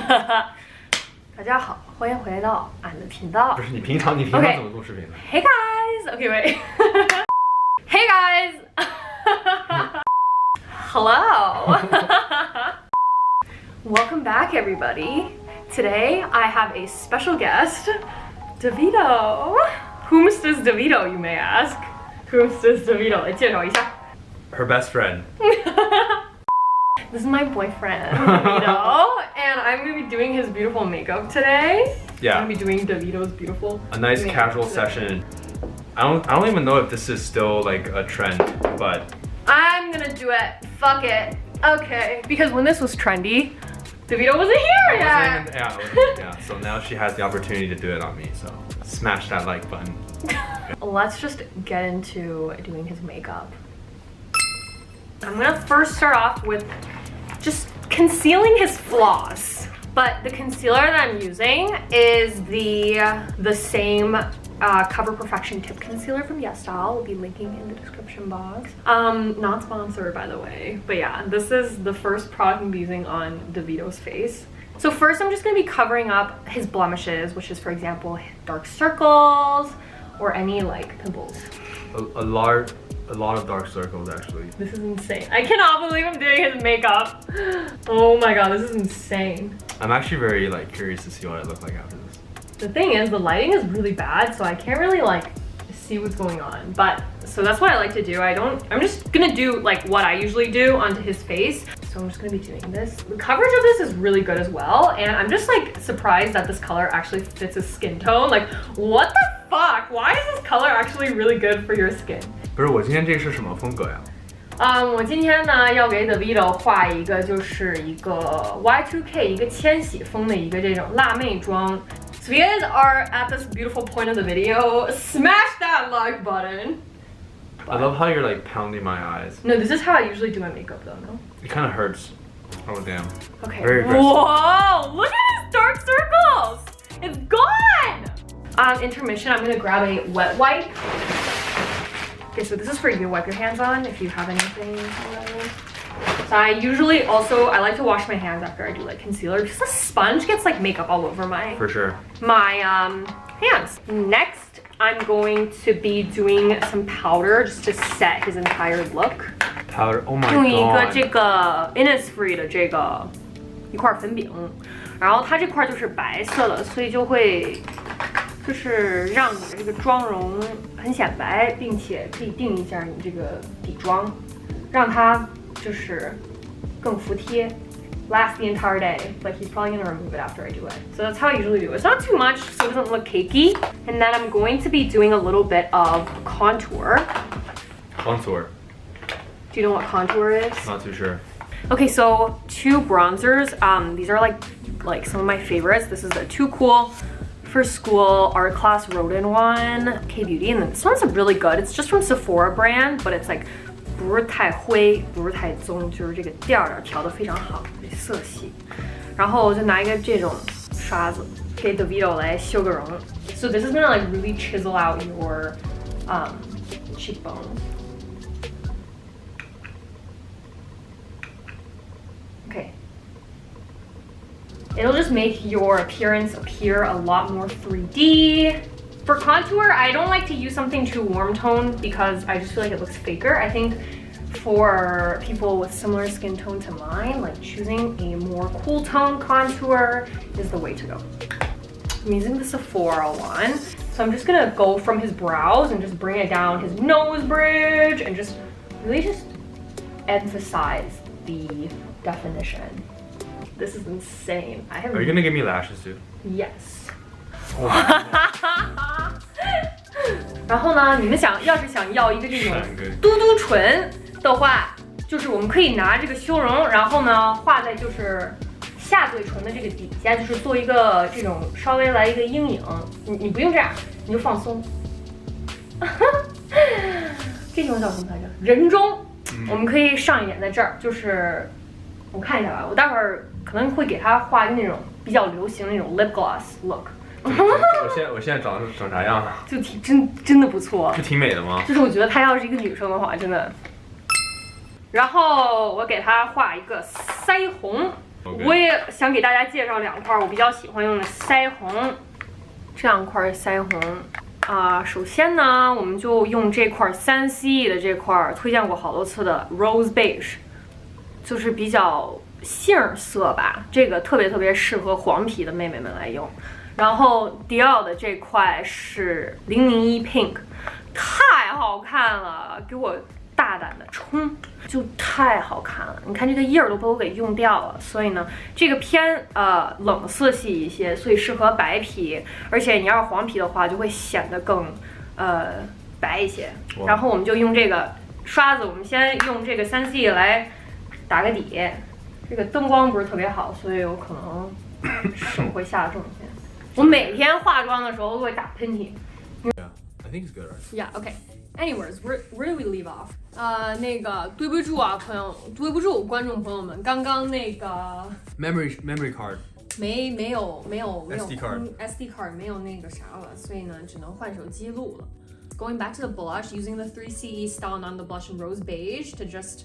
大家好，欢迎回来到俺的频道。不是你平常怎么录视频的 ？Hey guys, okay wait. Hey guys. Hello. Welcome back, everybody. Today I have a special guest, Davito. Whomst is Davito, you may ask? Whomst is Davito? 来介绍一下。Her best friend. This is my boyfriend, Davito, and I'm gonna be doing his beautiful makeup today. Yeah. I'm gonna be doing Davito's beautiful. A nice casual session. I don't even know if this is still like a trend, but I'm gonna do it. Fuck it. Okay. Because when this was trendy, Davito wasn't here yet. Yeah. So now she has the opportunity to do it on me. So smash that like button. Let's just get into doing his makeup. I'm gonna first start off with just concealing his flaws. But the concealer that I'm using is the same Cover Perfection Tip Concealer from YesStyle. We'll be linking in the description box. Not sponsored, by the way. But yeah, this is the first product I'm using on Davito's face. So first I'm just gonna be covering up his blemishes, which is, for example, dark circles or any like pimples. A lot of dark circles, actually. This is insane. I cannot believe I'm doing his makeup. Oh my god, this is insane. I'm actually very like curious to see what I look like after this. The thing is, the lighting is really bad, so I can't really like see what's going on. But so that's what I like to do. I'm just gonna do like what I usually do onto his face. So I'm just gonna be doing this. The coverage of this is really good as well, and I'm just like surprised that this color actually fits his skin tone. Like, what the fuck? Why is this color actually really good for your skin? 不是，我今天这是什么风格呀？我今天呢要给 Davito 画一个就是一个 Y2K 一个千禧风的一个这种辣妹妆。So if you guys are at this beautiful point of the video, smash that like button. I love how you're like pounding my eyes. No, this is how I usually do my makeup though, no? It kind of hurts. Oh damn. Okay. Very aggressive. Whoa! Look at his dark circles! It's gone! Intermission, I'm gonna grab a wet wipe. Okay, so this is for you to wipe your hands on if you have anything. So I usually I like to wash my hands after I do like concealer because the sponge gets like makeup all over my hands. Next, I'm going to be doing some powder just to set his entire look. Powder, oh my god. 用一个这个 Innisfree 的这个一块粉饼，然后它这块就是白色的，所以就会就是让你的这个妆容很显白，并且可以定一下你这个底妆，让它就是更服帖。Last the entire day, but he's probably gonna remove it after I do it. So that's how I usually do it. It's not too much, so it doesn't look cakey. And then I'm going to be doing a little bit of contour. Contour. Do you know what contour is? Not too sure. Okay, so two bronzers. These are like some of my favorites. This is the Too Cool for School Art Class Rodin one, K-Beauty, and then this one's really good. It's just from Sephora brand, but it's like 不是太灰，不是太棕，就是这个调调得非常好，这色系。然后我就拿一个这种刷子给 Davito 来修个容。So this is gonna like really chisel out your cheekbones. Okay. It'll just make your appearance appear a lot more 3D. For contour, I don't like to use something too warm toned because I just feel like it looks faker. I think for people with similar skin tone to mine, like choosing a more cool tone contour is the way to go. I'm using the Sephora one. So I'm just gonna go from his brows and just bring it down his nose bridge and just really just emphasize the definition. This is insane. Are you gonna give me lashes too? Yes. 然后呢，你们要是想要一个这种嘟嘟唇的话，就是我们可以拿这个修容，然后呢画在就是下嘴唇的这个底下，就是做一个这种稍微来一个阴影。你不用这样，你就放松。这地方叫什么来着？人中。我们可以上一点在这儿，就是我看一下吧，我待会儿可能会给他画一个那种比较流行的那种 lip gloss look。我现在长啥样啊？就真的不错，是挺美的吗？就是我觉得她要是一个女生的话，真的。然后我给她画一个腮红，我也想给大家介绍2块我比较喜欢用的腮红，这2块腮红首先呢，我们就用这块3C 的这块推荐过好多次的 Rose Beige， 就是比较杏色吧，这个特别适合黄皮的妹妹们来用。然后迪奥的这块是001 Pink， 太好看了，给我大胆的冲，就太好看了。你看这个印儿都被我给用掉了，所以呢，这个偏冷色系一些，所以适合白皮，而且你要是黄皮的话，就会显得更白一些。然后我们就用这个刷子，我们先用这个3C 来打个底。这个灯光不是特别好，所以有可能手会下重些。我每天化妆的时候都会打喷嚏。Yeah, I think it's good, right? Yeah, okay. Anyways, where do we leave off? 那个对不住啊，对不住观众朋友们，刚刚那个 memory card 没有 SD card 没有那个啥了，所以呢只能换手机录了。Going back to the blush, using the 3CE Style on the blush in Rose Beige to just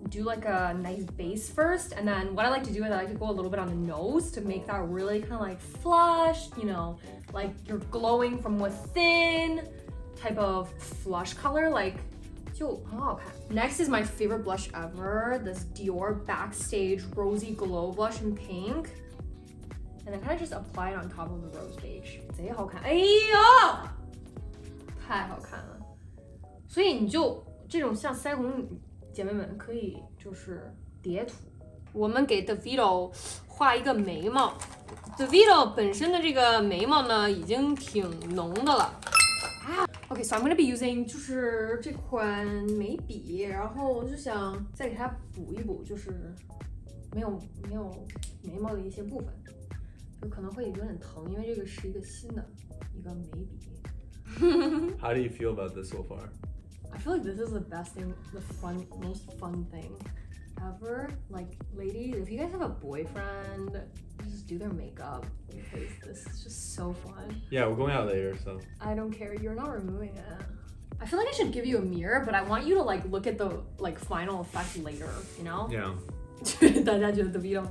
do like a nice base first, and then what I like to do is I like to go a little bit on the nose to make that really kind of like flush, you know, like you're glowing from within type of flush color, like 就很好看。Next is my favorite blush ever, this Dior Backstage Rosy Glow Blush in pink, and then kind of just apply it on top of the Rose Beige， 贼好看，哎呦，太好看了。所以你就这种像腮红。姐妹们可以就是叠涂。我们给 Davido 画一个眉毛 ，Davido 本身的这个眉毛呢已经挺浓的了。Okay, so I'm gonna be using 就是这款眉笔，然后我就想再给它补一补，就是没有眉毛的一些部分，就可能会有点疼，因为这个是一个新的一个眉笔。How do you feel about this so far? I feel like this is the best thing, most fun thing ever. Like, ladies, if you guys have a boyfriend, just do their makeup because this is just so fun. Yeah, we're going out later, so. I don't care. You're not removing it. I feel like I should give you a mirror, but I want you to like look at the like final effect later. You know? Yeah. 大家觉得 Davido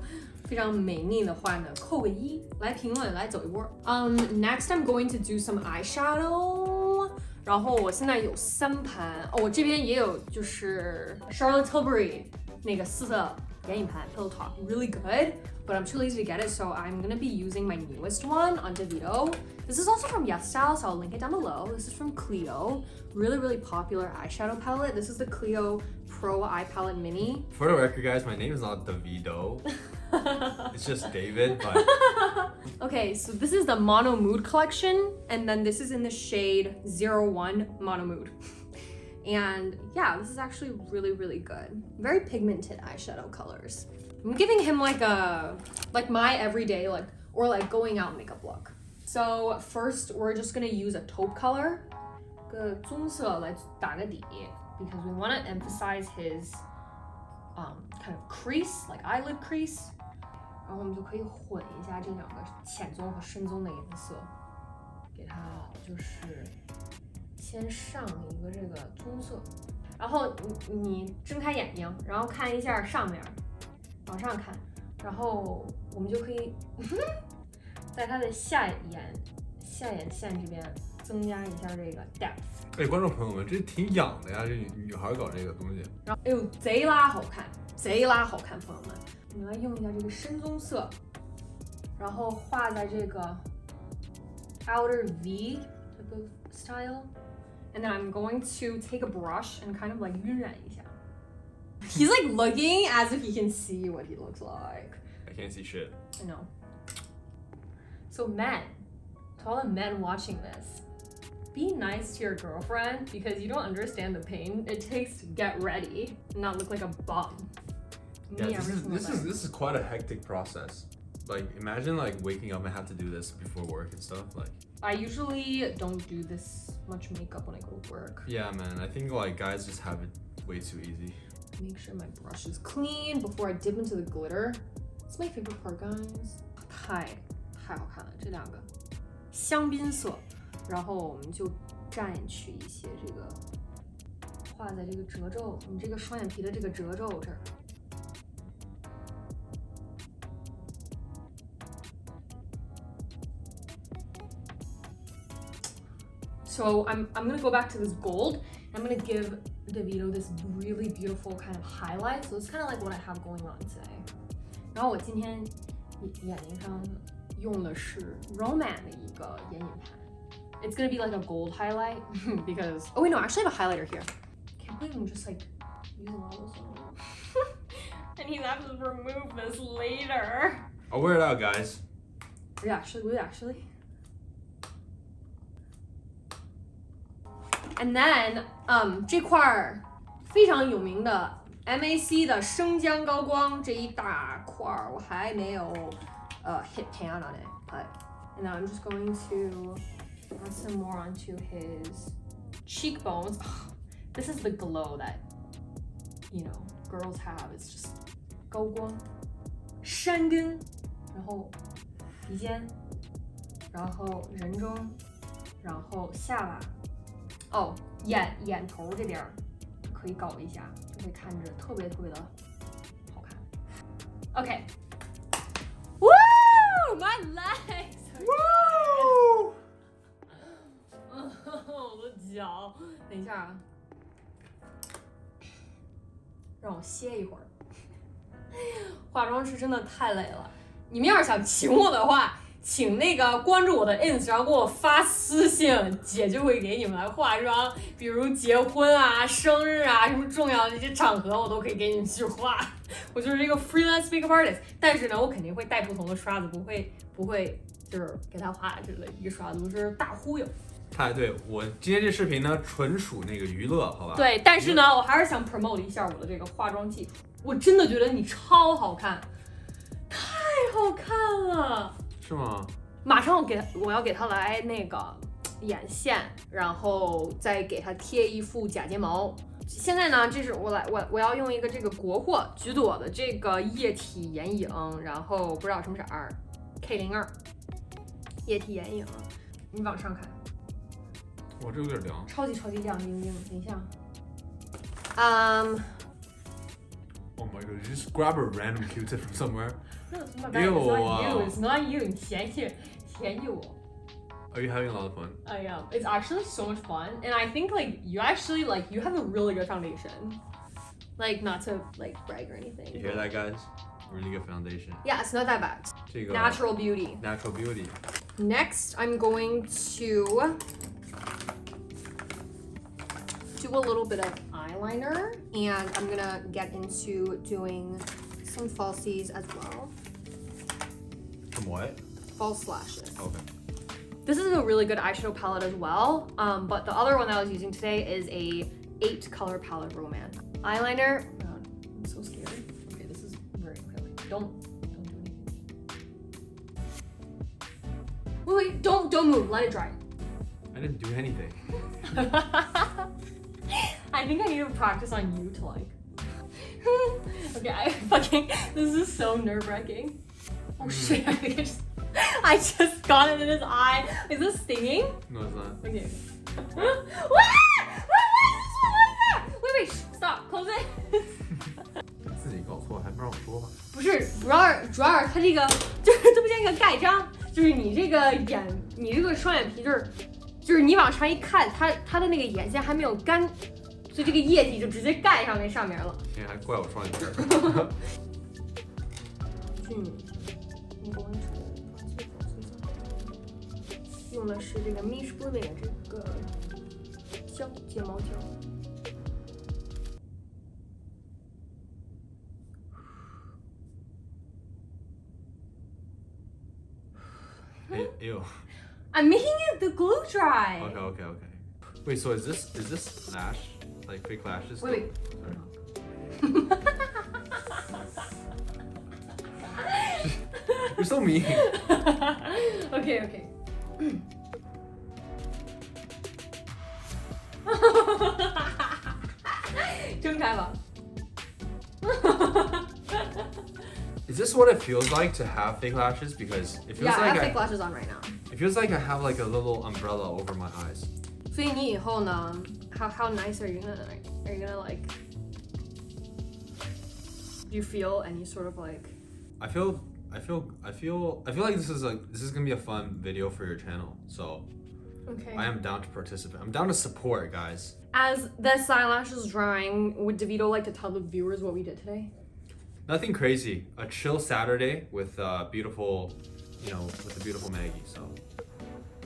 非常美丽的话呢，扣个1，来评论，来走一波。Next I'm going to do some eyeshadow. 然后我现在有3盘哦，我这边也有就是 Charlotte Tilbury 那个4色眼影盘 Pillow Talk, really good, but I'm too lazy to get it, so I'm gonna be using my newest one on Davido. This is also from YesStyle, so I'll link it down below. This is from Clio, really popular eyeshadow palette. This is the Clio Pro Eye Palette Mini. For the record, guys, my name is not Davido. It's just David, but... Okay, so this is the Mono Mood collection, and then this is in the shade 01 Mono Mood. And yeah, this is actually really good. Very pigmented eyeshadow colors. I'm giving him like my everyday or going out makeup look. So first, we're just gonna use a taupe color, 个棕色来打个底 because we want to emphasize his kind of crease, like eyelid crease. 然后我们就可以混一下这2个浅棕和深棕的颜色，给它就是先上一个这个棕色，然后你睁开眼睛，然后看一下上面，往上看，然后我们就可以在它的下眼线这边增加一下这个 depth。哎，观众朋友们，这挺痒的呀，这女孩搞这个东西。然后哎呦，贼拉好看，贼拉好看，朋友们。我们来用一下这个深棕色，然后画在这个 outer V type of style, and then I'm going to take a brush and kind of like 晕染一下。He's like looking as if he can see what he looks like. I can't see shit. I know. So men, to all the men watching this, be nice to your girlfriend because you don't understand the pain it takes to get ready and not look like a bum. Yeah, this is quite a hectic process. Like, imagine like waking up and have to do this before work and stuff. Like, I usually don't do this much makeup when I go to work. Yeah, man. I think like guys just have it way too easy. Make sure my brush is clean before I dip into the glitter. It's my favorite part, guys. 太好看了，这2个香槟色，然后我们就蘸取一些这个，画在这个褶皱，你这个双眼皮的这个褶皱这儿。So I'm gonna go back to this gold. I'm gonna give DeVito this really beautiful kind of highlight. So it's kind of like what I have going on today. 然后我今天眼睛上用的是 Roman 的一个眼影盘。It's gonna be like a gold highlight because oh wait no, I actually have a highlighter here. Can't believe I'm just like using all those on. And he's have to remove this later. I'll wear it out, guys. Would you actually? And then 这块儿非常有名的 MAC 的生姜高光这一大块儿我还没有hit pan on it, but and now I'm just going to add some more onto his cheekbones. This is the glow that you know girls have. It's just 高光山根，然后鼻尖，然后人中，然后下巴。哦，眼头这边可以搞一下，就会看着特别的好看。Okay. Woo! My legs. Woo! 我的脚，等一下啊，让我歇一会儿。化妆师真的太累了。你们要是想请我的话，请那个关注我的 ins， 然后给我发私信，姐就会给你们来化妆。比如结婚啊、生日啊，什么重要的这些场合，我都可以给你们去化。我就是一个 freelance makeup artist， 但是呢，我肯定会带不同的刷子，不会就是给他画这个一个刷子，我是大忽悠。对，我今天这视频呢，纯属那个娱乐，好吧？对，但是呢，我还是想 promote 一下我的这个化妆技术。我真的觉得你超好看，太好看了。是吗？马上我要给他来那个眼线，然后再给他贴一副假睫毛。现在呢，这是我要用一个这个国货橘朵的这个液体眼影，然后不知道什么色儿 K02 液体眼影，你往上看。哇，这有点凉。超级亮晶晶。等一下。Oh my god! You just grab a random Q-tip from somewhere. No, it's not bad. It's not you. It's not you. 你嫌弃我。Are you having a lot of fun? I am. It's actually so much fun, and I think like you actually like you have a really good foundation. Like not to like brag or anything. You hear that, guys? Really good foundation. Yeah, it's not that bad. 这个 Natural beauty. Natural beauty. Next, I'm going to do a little bit of eyeliner, and I'm gonna get into doing some falsies as well. From what? False lashes. Okay. This is a really good eyeshadow palette as well, but the other one that I was using today is a 8 color palette Roman. Eyeliner. Oh God, I'm so scared. Okay, this is very clearly. Don't do anything. Wait, don't move. Let it dry. I didn't do anything. I think I need to practice on you to like. Okay, this is so nerve-wracking. Oh shit, I just got it in his eye. Is this stinging? No, it's not. Okay. Wait, stop, close it. 自己搞错还不让我说话。不是，主要是它这个就是这不像一个盖章，就是你这个你这个双眼皮就是你往上一看，它的那个眼线还没有干，所以这个液体就直接盖上那上面了。天，还怪我双眼皮。用的是这个 Mish Blooming 的这个睫毛胶。Ew. I'm making it the glue dry. Okay. Wait, so is this lash like fake lashes? Wait. Sorry. You're so mean. Okay. 睁开吧。Is this what it feels like to have fake lashes? Because it feels I like have fake lashes on right now. It feels like I have like a little umbrella over my eyes. 所以你以后呢 how nice are you gonna like do you feel any sort of like I feel like this is gonna be a fun video for your channel. So Okay. I am down to participate. I'm down to support, guys. As this eyelash is drying, would DeVito like to tell the viewers what we did today? Nothing crazy. A chill Saturday with beautiful, with a beautiful Maggie. So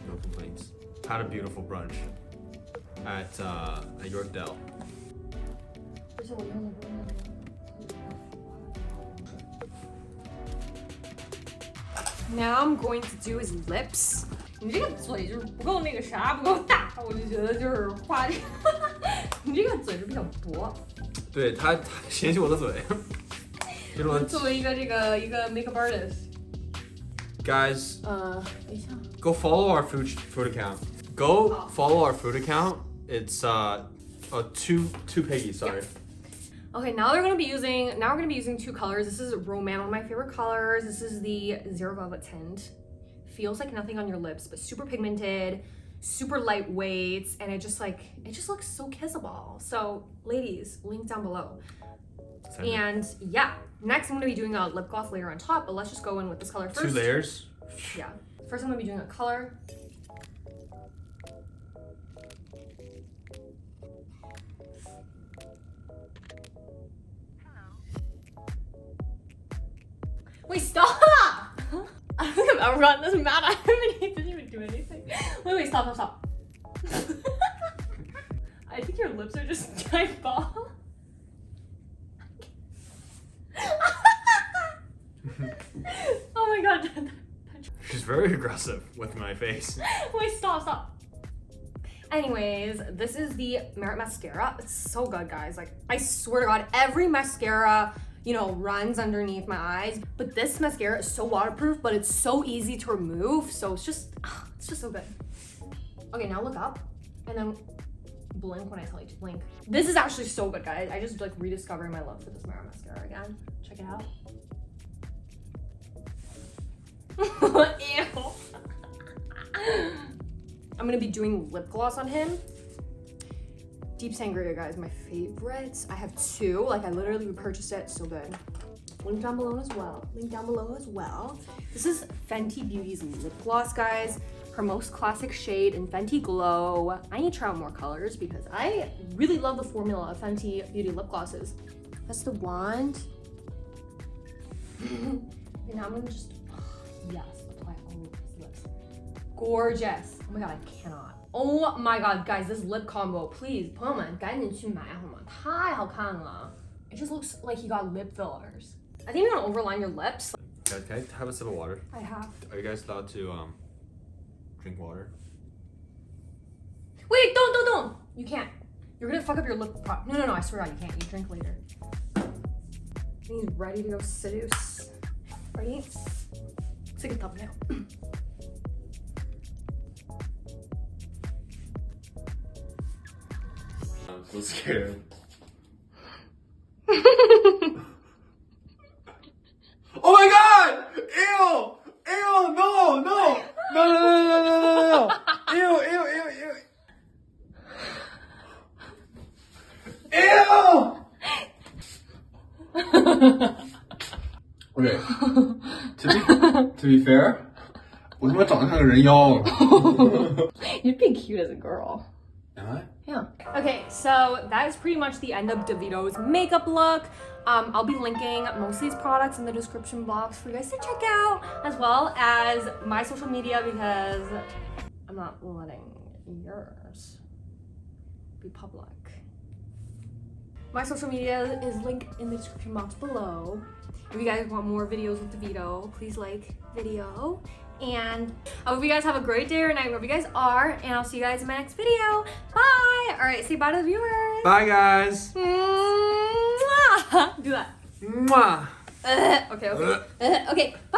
no complaints. Had a beautiful brunch at Yorkdale. Now I'm going to do his lips. 你这个嘴就是不够那个啥，不够大，我就觉得就是画这个，你这个嘴是比较薄。对他嫌弃我的嘴。作为一个makeup artist。Guys, 等一下。Go follow our food account. Go follow our food account. It's two piggy. Sorry. Yes. Okay, now we're gonna be using two colors. This is Roman, one of my favorite colors. This is the Zero Velvet Tint. Feels like nothing on your lips, but super pigmented, super lightweight, and it just looks so kissable. So, ladies, link down below. And yeah, next I'm gonna be doing a lip gloss layer on top, but let's just go in with this color first. 2 layers. Yeah. First, I'm gonna be doing a color. Wait, stop! I don't think I've ever gotten this mad at him and he didn't even do anything. Wait, stop. I think your lips are just giant ball. Oh my god. She's very aggressive with my face. Wait, stop. Anyways, this is the Merit mascara. It's so good, guys. Like, I swear to god, every mascara runs underneath my eyes, but this mascara is so waterproof, but it's so easy to remove, so it's just so good. Okay, now look up and then blink when I tell you to blink. This is actually so good, guys. I just rediscovered my love for this Merit mascara again. Check it out. Ew. I'm gonna be doing lip gloss on him. Deep Sangria, guys, my favorites. I have 2. Like, I literally repurchased it. So good. Link down below as well. This is Fenty Beauty's lip gloss, guys. Her most classic shade in Fenty Glow. I need to try out more colors because I really love the formula of Fenty Beauty lip glosses. That's the wand. And now I'm gonna just, yes, apply all over his lips. Gorgeous. Oh my god, I cannot. Oh my god, guys, this lip combo, please, 朋友们赶紧去买好吗？太好看了。It just looks like he got lip fillers. I think you're gonna overline your lips. Guys, can I have a sip of water? I have. Are you guys allowed to drink water? Wait, don't. You can't. You're gonna fuck up your lip prop. No, I swear to god, you can't. You drink later. He's ready to go seduce. Ready? Let's take a thumbnail. I'm so scared. Oh my god! Ew! No! Ew! Okay. To be fair, 我他妈长得像个人妖。You'd be cute as a girl. Am I? Yeah. Okay, so that is pretty much the end of DeVito's makeup look. I'll be linking most of these products in the description box for you guys to check out, as well as my social media, because I'm not letting yours be public. My social media is linked in the description box below. If you guys want more videos with DeVito, please like video. And I hope you guys have a great day or night wherever you guys are, and I'll see you guys in my next video. Bye! Alright, say bye to the viewers. Bye, guys. Mwah! Do that. Mwah. Okay. Okay, bye!